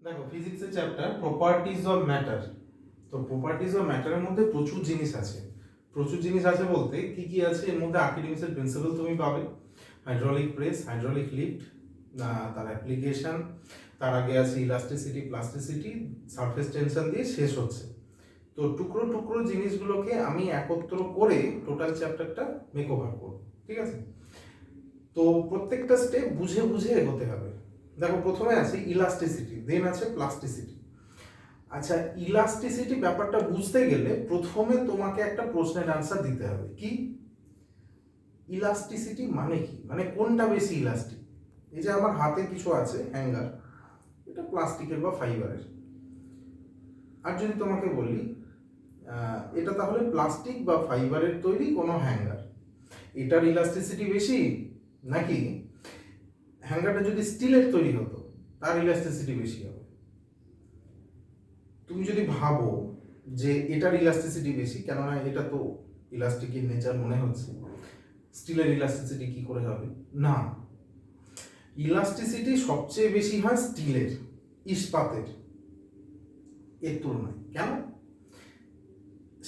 দেখো ফিজিক্সের chapter properties of matter. তো প্রপার্টিজ অফ ম্যাটারের মধ্যে প্রচুর জিনিস আছে। প্রচুর জিনিস আছে বলতে কি কি আছে এর মধ্যে? আর্কিমিডিসের প্রিন্সিপাল তুমি পাবে, হাইড্রোলিক প্রেস, হাইড্রোলিক লিফট, তার অ্যাপ্লিকেশন, তার আগে আছে ইলাস্টিসিটি, প্লাস্টিসিটি, সারফেস টেনশন দিয়ে শেষ হচ্ছে। তো টুকরো টুকরো জিনিসগুলোকে আমি একত্র করে টোটাল চ্যাপ্টারটা মেক ওভার করব, ঠিক আছে? তো প্রত্যেকটা স্টেপ বুঝে বুঝে এগোতে হবে। দেখো প্রথমে আছে ইলাস্টিসিটি, দেন আছে প্লাস্টিসিটি। আচ্ছা, ইলাস্টিসিটি ব্যাপারটা বুঝতে গেলে প্রথমে তোমাকে একটা প্রশ্নের আনসার দিতে হবে। কি ইলাস্টিসিটি মানে কি? মানে কোনটা বেশি ইলাস্টিক? এই যে আমার হাতে কিছু আছে হ্যাঙ্গার, এটা প্লাস্টিকের বা ফাইবারের। আর যদি তোমাকে বলি এটা তাহলে প্লাস্টিক বা ফাইবারের তৈরি কোনো হ্যাঙ্গার, এটার ইলাস্টিসিটি বেশি নাকি হ্যাঙ্গারটা যদি স্টিলের তৈরি হতো তার ইলাস্টিসিটি বেশি হবে? তুমি যদি ভাবো যে এটার ইলাস্টিসিটি বেশি, কেননা এটা তো ইলাস্টিকের নেচার মনে হচ্ছে, স্টিলের ইলাস্টিসিটি কি করে হবে? না, ইলাস্টিসিটি সবচেয়ে বেশি হয় স্টিলের, ইস্পাতের এর তুলনায়। কেন?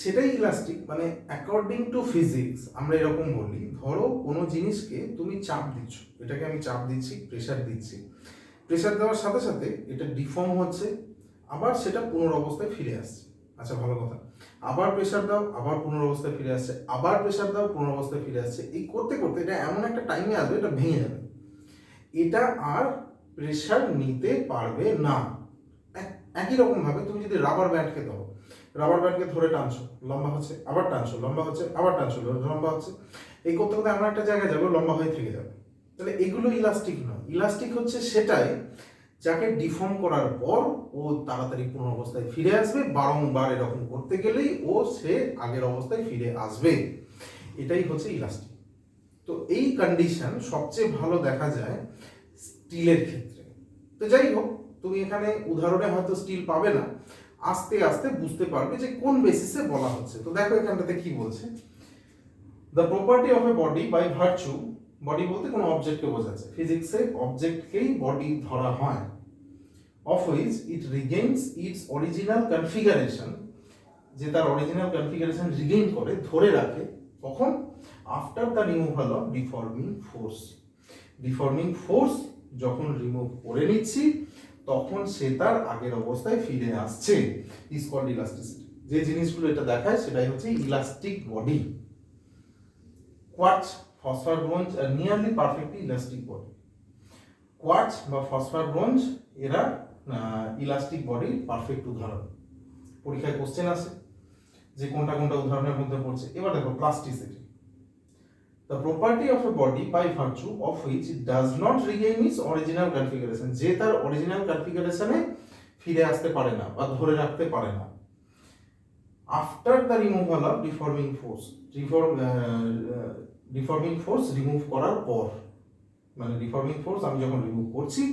সেটাই ইলাস্টিক। মানে অ্যাকর্ডিং টু ফিজিক্স আমরা এরকম বলি, ধরো কোনো জিনিসকে তুমি চাপ দিচ্ছ, এটাকে আমি চাপ দিচ্ছি, প্রেশার দিচ্ছি, প্রেশার দেওয়ার সাথে সাথে এটা ডিফর্ম হচ্ছে, আবার সেটা পুনরবস্থায় ফিরে আসছে। আচ্ছা ভালো কথা, আবার প্রেশার দাও, আবার পুনরবস্থায় ফিরে আসছে, আবার প্রেশার দাও, পুনরবস্থায় ফিরে আসছে। এই করতে করতে এটা এমন একটা টাইমে আসবে এটা ভেঙে যাবে, এটা আর প্রেশার নিতে পারবে না। একই রকম ভাবে তুমি যদি রাবার ব্যান্ডকে দাও, রাবার ব্যান্ডকে ধরে টানছো, লম্বা হচ্ছে, আবার টানছো, লম্বা হচ্ছে, আবার টানছো, লম্বা হচ্ছে, এই করতে করতে এমন একটা জায়গায় যাবে লম্বা হয়ে থেকে যাবে। তাহলে এগুলো ইলাস্টিক নয়। ইলাস্টিক হচ্ছে সেটাই যাকে ডিফর্ম করার পর ও তাড়াতাড়ি পুনঃ অবস্থায় ফিরে আসবে, বারংবার এরকম করতে গেলেই ও সে আগের অবস্থায় ফিরে আসবে, এটাই হচ্ছে ইলাস্টিক। তো এই কন্ডিশন সবচেয়ে ভালো দেখা যায় স্টিলের ক্ষেত্রে। তো যাই হোক, তুমি এখানে উদাহরণে হয়তো স্টিল পাবে না, আস্তে আস্তে বুঝতে পারবে যে কোন বেসিসে বলা হচ্ছে। তো দেখো এখানটাতে কি বলছে, the property of a body by virtue, body বলতে কোনো অবজেক্টকে বোঝাচ্ছে, ফিজিক্সে অবজেক্টকেই বডি ধরা হয়, of which it regains its original configuration, যে তার অরিজিনাল কনফিগারেশন রিগেইন করে, ধরে রাখে, কখন? After the removal of deforming force. Deforming force যখন রিমুভ করে নিচ্ছি তখন সে তার আগের অবস্থায় ফিরে আসছে, ইজ কল্ড ইলাস্টিসিটি। যে জিনিসগুলো এটা দেখায় সেটাই হচ্ছে elastic body. Quartz, phosphor bronze আর nearly perfectly elastic body. Quartz বা ফসফার ব্রোঞ্জ এরা ইলাস্টিক বডির পারফেক্ট উদাহরণ। পরীক্ষায় কোশ্চেন আসে যে কোনটা কোনটা উদাহরণের মধ্যে পড়ছে। এবার দেখো plasticity, the property of a body by virtue of which it does not regain its original configuration, যে তার অরিজিনাল কনফিগারেশনে ফিরে আসতে পারে না বা ধরে রাখতে পারে না, after the removal of deforming force, deforming force remove করার পর, মানে ডিফর্মিং ফোর্স আমি যখন রিমুভ করছি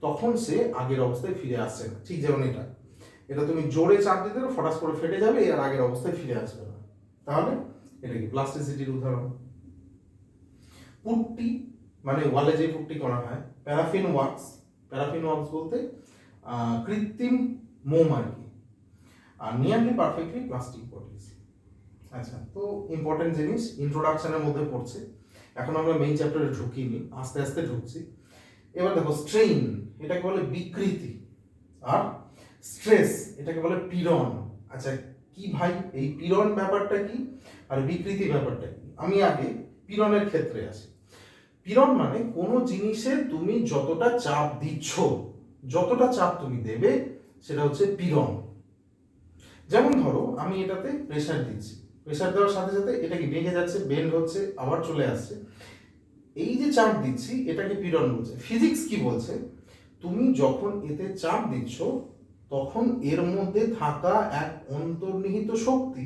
তখন সে আগের অবস্থায় ফিরে আসছে না। ঠিক যেমন এটা, এটা তুমি জোরে চাপ দিতে ফটাস করে ফেটে যাবে, আর আগের অবস্থায় ফিরে আসবে না। তাহলে এটা কি প্লাস্টিসিটির উদাহরণ। পুট্টি মানে ওয়ালে যে পুট্টি করা হয়, প্যারাফিন ওয়াক্স, প্যারাফিন ওয়াক্স বলতে কৃত্রিম মোম আর কি, আর নিয়ারলি পারফেক্টলি প্লাস্টিক বডিজ। আচ্ছা, তো ইম্পর্টেন্ট জিনিস ইন্ট্রোডাকশনের মধ্যে পড়ছে, এখন আমরা মেইন চ্যাপ্টারে ঢুকিনি, আস্তে আস্তে ঢুকছি। এবার দেখো স্ট্রেইন এটাকে বলে বিকৃতি, আর স্ট্রেস এটাকে বলে পীড়ন। আচ্ছা কি ভাই এই পীড়ন ব্যাপারটা কি আর বিকৃতি ব্যাপারটা কি? আমি আগে পীড়নের ক্ষেত্রে আসি। পীড়ন মানে কোনো জিনিসে তুমি যতটা চাপ দিচ্ছ, যতটা চাপ তুমি দেবে সেটা হচ্ছে পীড়ন। যেমন ধরো আমি এটাতে প্রেসার দিচ্ছি, প্রেসার দেওয়ার সাথে সাথে এটা কি ভেঙে যাচ্ছে, বেন্ড হচ্ছে, আবার চলে আসছে, এই যে চাপ দিচ্ছি এটাকে পীড়ন বলছে। ফিজিক্স কি বলছে, তুমি যখন এতে চাপ দিচ্ছ তখন এর মধ্যে থাকা এক অন্তর্নিহিত শক্তি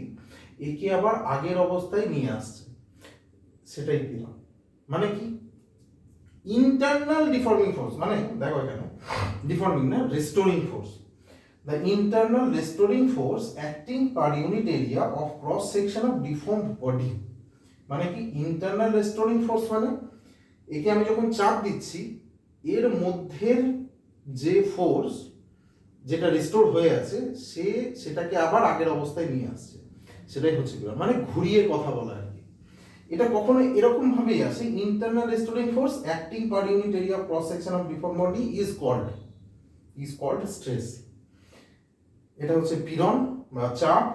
একে আবার আগের অবস্থায় নিয়ে আসছে, সেটাই পীড়ন। মানে কি ইন্টারনাল ডিফর্মিং ফোর্স, মানে দেখো এখানে ডিফর্মিং না, restoring force, the internal restoring force acting per unit area of cross section of deformed body. মানে কি ইন্টারনাল রেস্টোরিং ফোর্স মানে একে আমি যখন চাপ দিচ্ছি এর মধ্যের যে ফোর্স যেটা রিস্টোর হয়ে আছে সেটাকে আবার আগের অবস্থায় নিয়ে আসছে, সেটাই হচ্ছে পিরন, মানে ঘুরিয়ে কথা বলা আর কি। এটা কখনো এরকম ভাবেই আসে, internal restoring force acting per unit area of cross section of deform body is called stress. এটা হচ্ছে পীড়ন বা চাপ।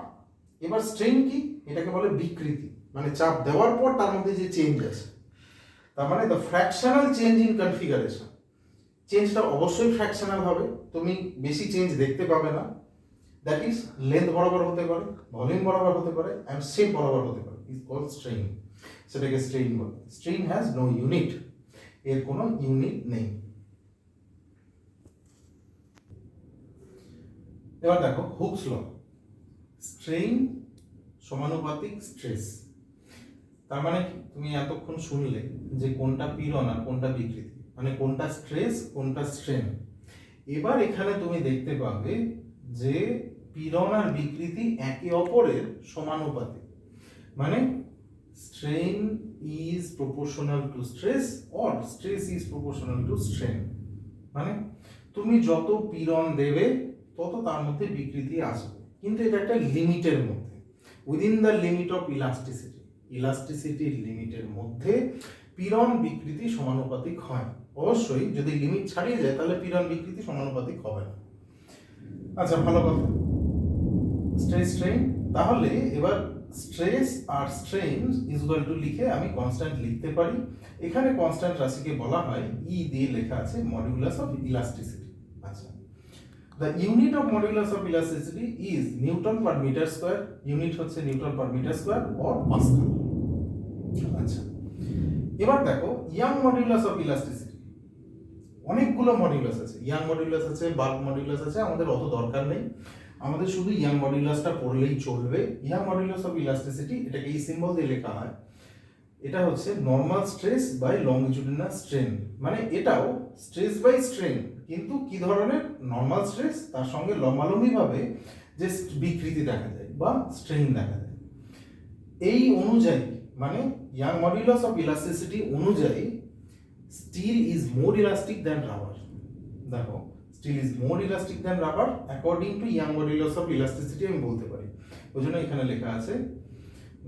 এবার স্ট্রেন কি? এটাকে বলে বিকৃতি, মানে চাপ দেওয়ার পর তার মধ্যে যে চেঞ্জ আছে, তার মানে the fractional change in configuration. চেঞ্জটা অবশ্যই ফ্র্যাকশনাল হবে, তুমি বেশি চেঞ্জ দেখতে পাবে না। দ্যাট ইজ লেন্থ বরাবর হতে পারে, ভলিউম বরাবর হতে পারে, অ্যান্ড শেপ বরাবর হতে পারে, ইজ কল্ড স্ট্রেইন। সেটাকে স্ট্রেইন বলে। স্ট্রেইন হ্যাজ নো ইউনিট, এর কোনো ইউনিট নেই। এবার দেখো হুকস ল, স্ট্রেইন সমানুপাতিক স্ট্রেস। তার মানে কি? তুমি এতক্ষণ শুনলে যে কোনটা পীড়ন আর কোনটা বিকৃতি, মানে কোনটা স্ট্রেস কোনটা স্ট্রেন। এবার এখানে তুমি দেখতে পাবে যে পীড়ন আর বিকৃতি একে অপরের সমানুপাতিক, মানে strain is proportional to stress or stress is proportional to strain. মানে তুমি যত পীড়ন দেবে তত তার মধ্যে বিকৃতি আসবে, কিন্তু এটা একটা লিমিটের মধ্যে, within the limit of elasticity. ইলাস্টিসিটির লিমিটের মধ্যে পীড়ন বিকৃতি সমানুপাতিক হয়। অবশ্যই যদি লিমিট ছাড়িয়ে যায় তাহলে পীড়ন বিকৃতি সমানুপাতিক হবে না। আচ্ছা, ভালো কথা। স্ট্রেস স্ট্রেইন, তাহলে এবার স্ট্রেস আর স্ট্রেইন ইকুয়াল টু লিখে আমি কনস্ট্যান্ট লিখতে পারি। এখানে কনস্ট্যান্ট রাশিকে বলা হয় ই দিয়ে লেখা আছে মডুলাস অফ ইলাস্টিসিটি। আচ্ছা, the unit of modulus of elasticity is Newton per meter square. Unit হচ্ছে newton per meter square or pascal. আচ্ছা, এবার দেখো ইয়াং মডুলাস অফ ইলাস্টিসিটি। অনেকগুলো মডুলাস আছে, ইয়াং মডুলাস আছে, বাল্ক মডুলাস আছে, আমাদের অত দরকার নেই, আমাদের শুধু ইয়াং মডুলাসটা পড়লেই চলবে। ইয়াং মডুলাস অফ ইলাস্টিসিটি, এটাকে এই সিম্বল দিয়ে লেখা হয়। এটা হচ্ছে নর্মাল স্ট্রেস বাই লংজিটিউডিনাল স্ট্রেন, মানে এটাও স্ট্রেস বাই স্ট্রেন, কিন্তু কি ধরনের? নর্মাল স্ট্রেস, তার সঙ্গে লম্বালম্বিভাবে যে বিকৃতি দেখা যায় বা স্ট্রেন দেখা যায়। এই অনুযায়ী, মানে ইয়াং মডুলাস অফ ইলাস্টিসিটি অনুযায়ী steel is more elastic than rubber. দেখো, steel is more elastic than rubber according to Young modulus of elasticity আমি বলতে পারি। ওই জন্য এখানে লেখা আছে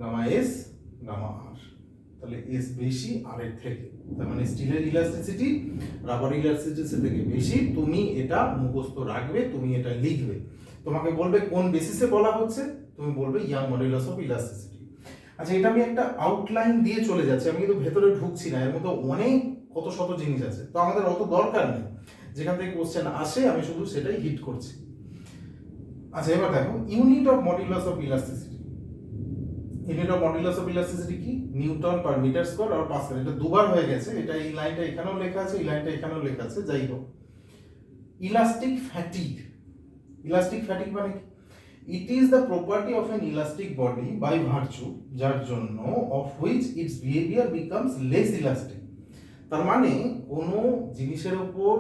গামা এস গামা আর। তাহলে এস বেশি আর এর থেকে, তার মানে স্টিলের ইলাস্টিসিটি রাবার ইলাস্টিসিটি থেকে বেশি। তুমি এটা মুখস্থ রাখবে, তুমি এটা লিখবে। তোমাকে বলবে কোন বেসিসে বলা হচ্ছে, তুমি বলবে ইয়াং মডুলাস অফ ইলাস্টিসিটি। আচ্ছা, এটা আমি একটা আউটলাইন দিয়ে চলে যাচ্ছি, আমি কিন্তু ভেতরে ঢুকছি না, এর মধ্যে অনেক কত শত জিনিস আছে, তো আমাদের অত দরকার নেই। যেখান থেকে কোশ্চেন আসে আমি শুধু সেটাই হিট করছি। আচ্ছা, এবার দেখো unit of modulus of elasticity. Unit of modulus of elasticity কি? নিউটন পার মিটার স্কয়ার আর পাস্কাল। এটা দুবার হয়ে গেছে, এটা এই লাইনটা এখানেও লেখা আছে, এই লাইনটা এখানেও লেখা আছে, যাই হোক। Elastic fatigue. ইলাস্টিক ফ্যাটিগ মানে কি? It is the property of an elastic body by virtue, যার জন্য of which its behaviour becomes less elastic. তার মানে কোনো জিনিসের উপর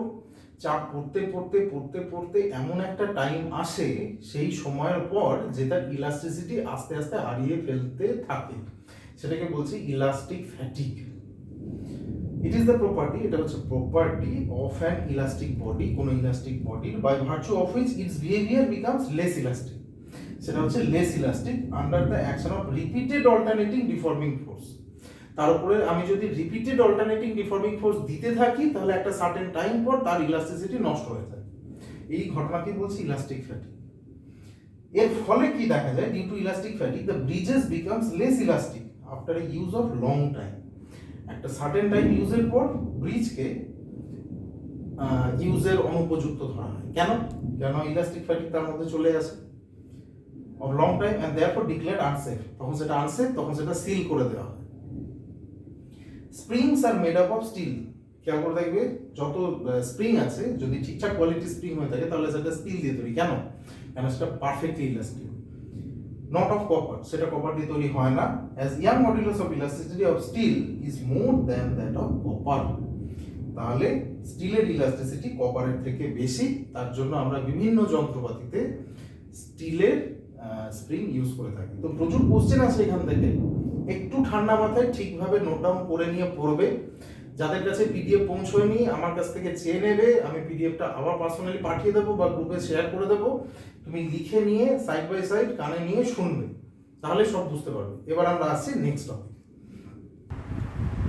চাপ পড়তে পড়তে পড়তে পড়তে এমন একটা টাইম আসে, সেই সময়ের পর যে তার ইলাস্টিসিটি আস্তে আস্তে হারিয়ে ফেলতে থাকে, সেটাকে বলছি elastic fatigue. It is the property, এটা হচ্ছে property of an elastic body, কোনো ইলাস্টিক বডির, by virtue of which its behaviour becomes less elastic. সেটা হচ্ছে less elastic under the action of repeated alternating deforming force. তার উপরে আমি যদি রিপিটেড অল্টারনেটিং ডিফর্মিং ফোর্স দিতে থাকি, তাহলে একটা সার্টেন টাইম পর তার ইলাস্টিসিটি নষ্ট হয়ে যায়। এই ঘটনাকে বলছি ইলাস্টিক ফ্যাটিগ। এর ফলে কি দেখা যায়? Due to elastic fatigue the bridges becomes less elastic after a use of long time. একটা সার্টেন টাইম ইউজের পর ব্রিজকে ইউজের অনুপযুক্ত ধরা হয়। কেন? ইলাস্টিক ফ্যাটিগ তার মধ্যে চলে আসে of long time and therefore declared unsafe. তখন সেটা আনসেফ, তখন সেটা সিল করে দেওয়া হয়। Springs are made up of steel. খেয়াল করে দেখবে যত স্প্রিং আছে, যদি ঠিকঠাক কোয়ালিটি স্প্রিং হয়ে থাকে তাহলে সেটা স্টিল দিয়ে তৈরি। কেন সেটা perfectly elastic. Not of copper, সেটা কপার দিয়ে তৈরি হয় না। As Young modulus of elasticity of steel is more than that of copper. তাহলে স্টিলের ইলাস্টিসিটি কপারের থেকে বেশি, তার জন্য আমরা বিভিন্ন যন্ত্রপাতিতে স্টিলের স্প্রিং ইউজ করে থাকি। তো প্রচুর কোশ্চেন আছে এখান থেকে, একটু ঠান্ডা মাথায় ঠিকভাবে নোট ডাউন করে নিয়ে পড়বে, যাদের কাছে পিডিএফ পৌঁছয়নি আমার কাছ থেকে চেয়ে নেবে, আমি পিডিএফটা আবার পার্সোনালি পাঠিয়ে দেবো বা গ্রুপে শেয়ার করে দেবো, তুমি লিখে নিয়ে সাইড বাই সাইড কানে নিয়ে শুনবে, তাহলে সব বুঝতে পারবে। এবার আমরা আসছি নেক্সট টপিক।